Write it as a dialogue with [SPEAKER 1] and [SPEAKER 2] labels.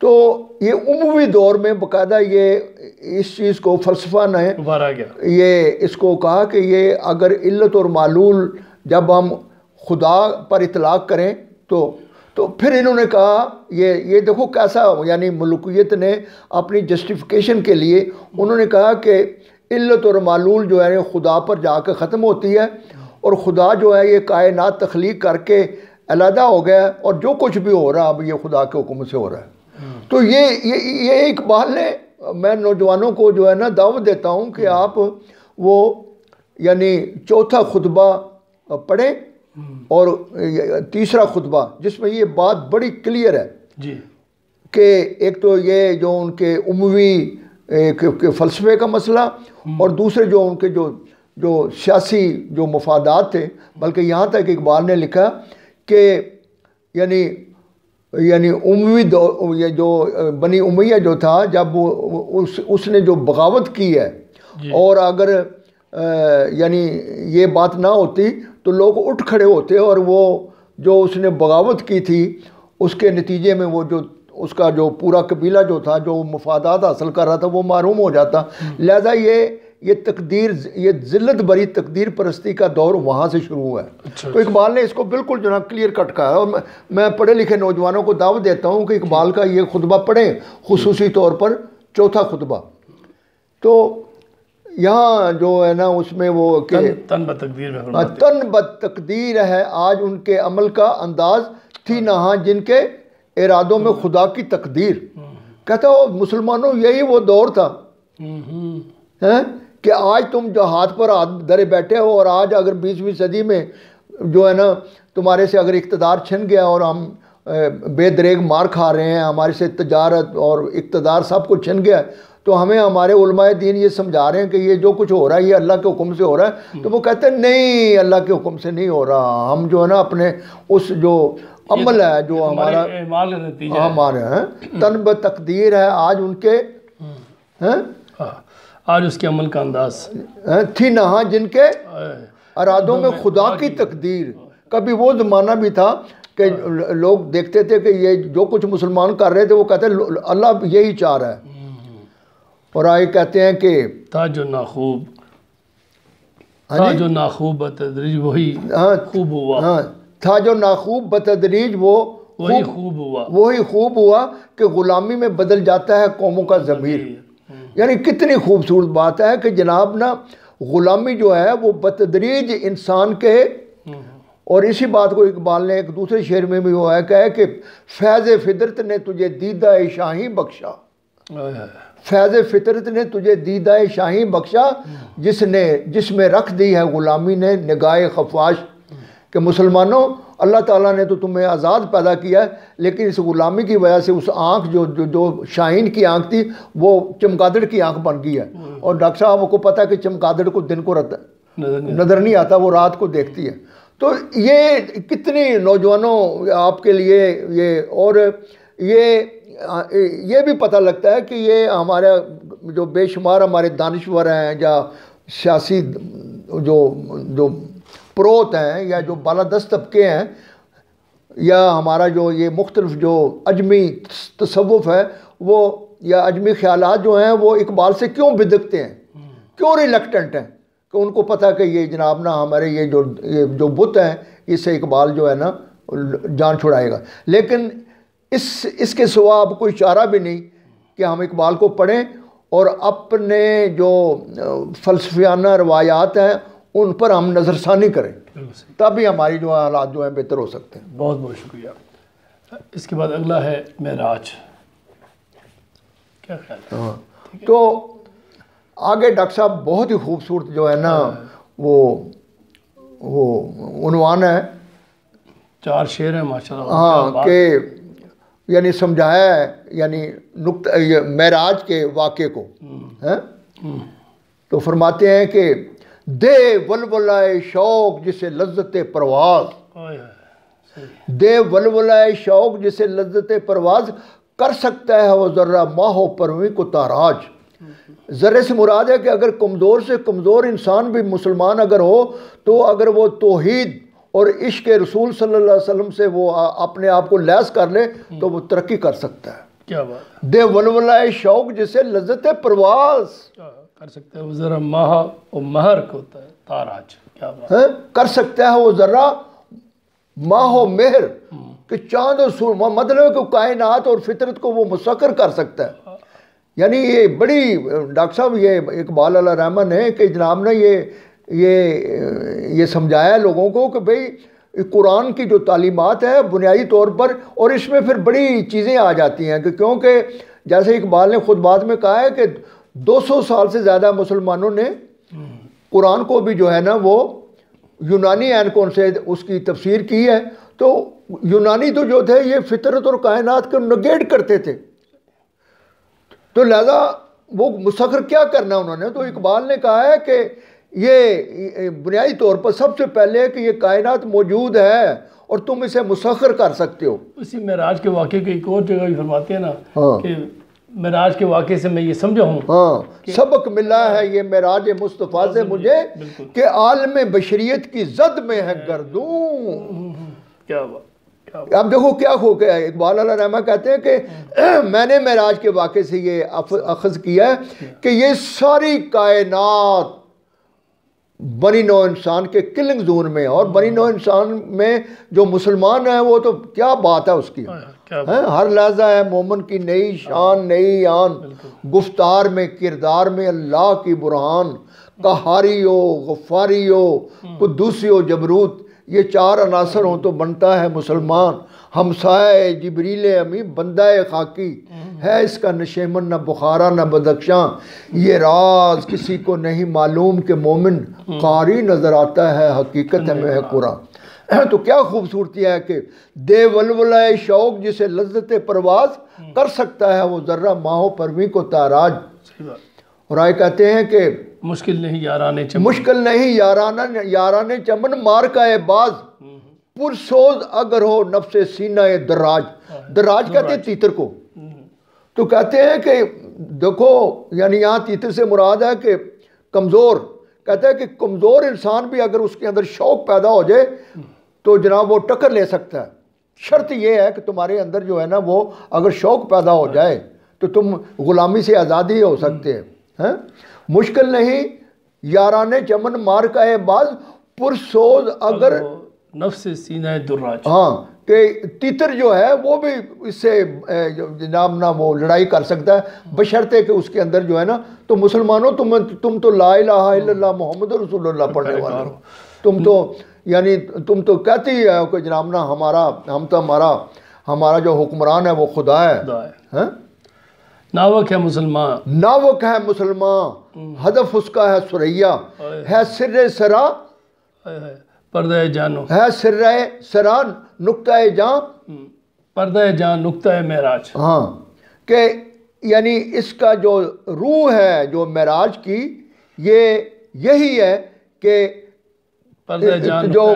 [SPEAKER 1] تو یہ اموی دور میں باقاعدہ یہ اس چیز کو فلسفہ نے یہ اس کو کہا کہ یہ اگر علت اور معلول جب ہم خدا پر اطلاق کریں تو پھر انہوں نے کہا یہ دیکھو کیسا، یعنی ملوکیت نے اپنی جسٹیفیکیشن کے لیے انہوں نے کہا کہ علت اور معلول جو ہے خدا پر جا کے ختم ہوتی ہے، اور خدا جو ہے یہ کائنات تخلیق کر کے علیحدہ ہو گیا، اور جو کچھ بھی ہو رہا اب یہ خدا کے حکم سے ہو رہا ہے۔ تو یہ اقبال نے، میں نوجوانوں کو جو ہے نا دعوت دیتا ہوں کہ آپ وہ یعنی چوتھا خطبہ پڑھیں اور تیسرا خطبہ، جس میں یہ بات بڑی کلیئر ہے
[SPEAKER 2] جی
[SPEAKER 1] کہ ایک تو یہ جو ان کے اموی فلسفے کا مسئلہ، اور دوسرے جو ان کے جو سیاسی جو مفادات تھے، بلکہ یہاں تک اقبال نے لکھا کہ یعنی اموی یہ جو بنی امیہ جو تھا، جب اس نے جو بغاوت کی ہے، اور اگر یعنی یہ بات نہ ہوتی تو لوگ اٹھ کھڑے ہوتے، اور وہ جو اس نے بغاوت کی تھی اس کے نتیجے میں وہ جو اس کا جو پورا قبیلہ جو تھا جو مفادات حاصل کر رہا تھا وہ محروم ہو جاتا۔ لہذا یہ تقدیر، یہ ذلت بری تقدیر پرستی کا دور وہاں سے شروع ہوا ہے۔ تو اقبال نے اس کو بالکل جو ہے کلیئر کٹ کہا ہے، اور میں پڑھے لکھے نوجوانوں کو دعوت دیتا ہوں کہ اقبال کا یہ خطبہ پڑھیں، خصوصی طور پر چوتھا خطبہ۔ تو یہاں جو ہے نا اس میں وہ کہ
[SPEAKER 2] تن بتقدیر
[SPEAKER 1] تن بتقدیر ہے آج ان کے عمل کا انداز، تھی نہاں جن کے ارادوں میں خدا کی تقدیر۔ کہتا ہو مسلمانوں یہی وہ دور تھا کہ آج تم جو ہاتھ پر ہاتھ دھرے بیٹھے ہو، اور آج اگر 20ویں صدی میں جو ہے نا تمہارے سے اگر اقتدار چھن گیا اور ہم بے دریغ مار کھا رہے ہیں، ہمارے سے تجارت اور اقتدار سب کچھ چھن گیا، تو ہمیں ہمارے علماء دین یہ سمجھا رہے ہیں کہ یہ جو کچھ ہو رہا ہے یہ اللہ کے حکم سے ہو رہا ہے۔ تو وہ کہتے ہیں نہیں، اللہ کے حکم سے نہیں ہو رہا، ہم جو ہے نا اپنے اس جو عمل ہے جو ہمارا ہمارے ہیں تن بتقدیر ہے آج ان کے
[SPEAKER 2] آج اس کے عمل کا انداز،
[SPEAKER 1] تھی نہاں جن کے ارادوں میں خدا کی تقدیر۔ کبھی وہ زمانہ بھی تھا کہ لوگ دیکھتے تھے کہ یہ جو کچھ مسلمان کر رہے تھے وہ کہتے ہیں اللہ یہی چاہ رہا ہے، اور آئے کہتے ہیں کہ
[SPEAKER 2] تھا جو ناخوب بتدریج وہی خوب ہوا،
[SPEAKER 1] تھا جو ناخوب بتدریج
[SPEAKER 2] وہی
[SPEAKER 1] خوب ہوا کہ غلامی میں بدل جاتا ہے قوموں کا ضمیر۔ یعنی کتنی خوبصورت بات ہے کہ جناب نا غلامی جو ہے وہ بتدریج انسان کے، اور اسی بات کو اقبال نے ایک دوسرے شعر میں بھی ہوا ہے کہا کہ فیض فطرت نے تجھے دیدہ شاہی بخشا، فیض فطرت نے تجھے دیدہ شاہی بخشا، جس میں رکھ دی ہے غلامی نے نگاہ خفاش۔ کہ مسلمانوں اللہ تعالیٰ نے تو تمہیں آزاد پیدا کیا ہے، لیکن اس غلامی کی وجہ سے اس آنکھ جو شاہین کی آنکھ تھی وہ چمگادڑ کی آنکھ بن گئی ہے، اور ڈاکٹر صاحب کو پتہ ہے کہ چمگادڑ کو دن کو نظر نہیں آتا، وہ رات کو دیکھتی ہے۔ تو یہ کتنی نوجوانوں آپ کے لیے یہ، اور یہ بھی پتہ لگتا ہے کہ یہ ہمارا جو بے شمار ہمارے دانشور ہیں یا سیاسی جو پروت ہیں یا جو بالادست طبقے ہیں، یا ہمارا جو یہ مختلف جو اجمی تصوف ہے وہ یا اجمی خیالات جو ہیں وہ اقبال سے کیوں بدکتے ہیں، کیوں ریلیکٹنٹ ہیں، کہ ان کو پتہ کہ یہ جناب نا ہمارے یہ جو بت ہیں اس سے اقبال جو ہے نا جان چھڑائے گا۔ لیکن اس کے سوا اب کوئی چارہ بھی نہیں کہ ہم اقبال کو پڑھیں اور اپنے جو فلسفیانہ روایات ہیں ان پر ہم نظر ثانی کریں، تبھی ہماری جو حالات جو ہیں بہتر ہو سکتے ہیں۔
[SPEAKER 2] بہت بہت شکریہ۔ اس کے بعد اگلا ہے معراج، کیا خیال ہے؟
[SPEAKER 1] تو آگے ڈاکٹر صاحب بہت ہی خوبصورت جو ہے نا وہ عنوان ہے،
[SPEAKER 2] 4 شعر ہیں ماشاءاللہ۔
[SPEAKER 1] ہاں، کہ یعنی سمجھایا ہے یعنی معراج کے واقعے کو، تو فرماتے ہیں کہ دے ولولائے شوق جسے لذت پرواز، دے ولولائے شوق جسے لذت پرواز، کر سکتا ہے وہ ذرہ ماہ و پرویں کو تاراج۔ ذرے سے مراد ہے کہ اگر کمزور سے کمزور انسان بھی مسلمان اگر ہو تو اگر وہ توحید اور عشق رسول صلی اللہ علیہ وسلم سے وہ اپنے آپ کو لیس کر لے تو وہ ترقی کر سکتا ہے۔
[SPEAKER 2] کیا بات
[SPEAKER 1] دے ولولہ شوق جسے لذت پرواز،
[SPEAKER 2] کر سکتا ہے وہ ذرا ماہ و مہر کو ہوتا ہے تاراج، کیا بات
[SPEAKER 1] کر سکتا ہے وہ ذرا ماہ و مہر کہ چاند و سور، مطلب ہے کہ کائنات اور فطرت کو وہ مسخر کر سکتا ہے۔ یعنی یہ بڑی ڈاکٹر صاحب یہ اقبال علیہ رحمن ہے کہ جناب نے یہ سمجھایا لوگوں کو کہ بھئی قرآن کی جو تعلیمات ہے بنیادی طور پر، اور اس میں پھر بڑی چیزیں آ جاتی ہیں کہ کیونکہ جیسے اقبال نے خود بات میں کہا ہے کہ 200 سال سے زیادہ مسلمانوں نے قرآن کو بھی جو ہے نا وہ یونانی اینکون سے اس کی تفسیر کی ہے، تو یونانی تو جو تھے یہ فطرت اور کائنات کو نگیٹ کرتے تھے، تو لہذا وہ مسخر کیا کرنا انہوں نے، تو اقبال نے کہا ہے کہ یہ بنیادی طور پر سب سے پہلے کہ یہ کائنات موجود ہے اور تم اسے مسخر کر سکتے ہو۔
[SPEAKER 2] اسی معراج کے واقعے کی ایک اور جگہ بھی فرماتے ہیں نا کہ معراج کے واقعے سے میں یہ سمجھا ہوں
[SPEAKER 1] سبق ملا ہے یہ معراج مصطفیٰ سے مجھے کہ عالم بشریت کی زد میں ہے گردوں۔
[SPEAKER 2] کیا بات،
[SPEAKER 1] اب دیکھو کیا ہو گیا، اقبال علیہ رحمہ کہتے ہیں کہ میں نے معراج کے واقعے سے یہ اخذ کیا ہے کہ یہ ساری کائنات بنی نوع انسان کے کلنگ زون میں، اور بنی نوع انسان میں جو مسلمان ہیں وہ تو کیا بات ہے اس کی، ہر لحظہ ہے مومن کی نئی شان نئی آن، گفتار میں کردار میں اللہ کی برہان، قہاری ہو غفاری ہو قدوسی ہو جبروت، یہ 4 عناصر ہوں تو بنتا ہے مسلمان، ہمسائے جبریل امی بندہ خاکی ہے اس کا نشیمن نہ بخارا نہ بدخشاں، یہ راز کسی کو نہیں معلوم کہ مومن قاری نظر آتا ہے حقیقت میں ہے قرآن۔ تو کیا خوبصورتی ہے کہ دے ولولہ شوق جسے لذت پرواز، کر سکتا ہے وہ ذرہ ماہ و پرویں کو تاراج۔ اور آئے کہتے ہیں کہ
[SPEAKER 2] مشکل نہیں یارانے چمن،
[SPEAKER 1] مشکل نہیں یارانے چمن مار کا باز، پرسوز اگر ہو نفس سینہ دراج، دراج کہتے ہیں تیتر کو، تو کہتے ہیں کہ دیکھو یعنی یہاں تیتر سے مراد ہے کہ کمزور، کہتے ہیں کہ کمزور انسان بھی اگر اس کے اندر شوق پیدا ہو جائے تو جناب وہ ٹکر لے سکتا ہے، شرط یہ ہے کہ تمہارے اندر جو ہے نا وہ اگر شوق پیدا ہو جائے تو تم غلامی سے آزادی ہو سکتے ہیں۔ مشکل نہیں یارانے چمن مار کا باز، پرسوز اگر
[SPEAKER 2] نفس سینہ دراج،
[SPEAKER 1] کہ تیتر جو ہے وہ بھی اس سے جناب نا وہ لڑائی کر سکتا ہے، بشرطے کہ اس کے اندر جو ہے نا، تو مسلمانوں تم تو لا الہ الا اللہ محمد رسول اللہ پڑھنے والے ہو، تم تو یعنی تم تو کہتی ہے کہ جناب نا ہمارا جو حکمران ہے وہ خدا ہے،
[SPEAKER 2] ناوک ہے مسلمان،
[SPEAKER 1] ناوک ہے مسلمان، ہدف اس کا ہے سریا، ہے سر سرا
[SPEAKER 2] پردہ جانو،
[SPEAKER 1] ہے سر سرا نقطہ جان،
[SPEAKER 2] پردہ جان نقطہ معراج،
[SPEAKER 1] کہ یعنی اس کا جو روح ہے جو معراج کی، یہی ہے کہ
[SPEAKER 2] پردہ جان
[SPEAKER 1] جو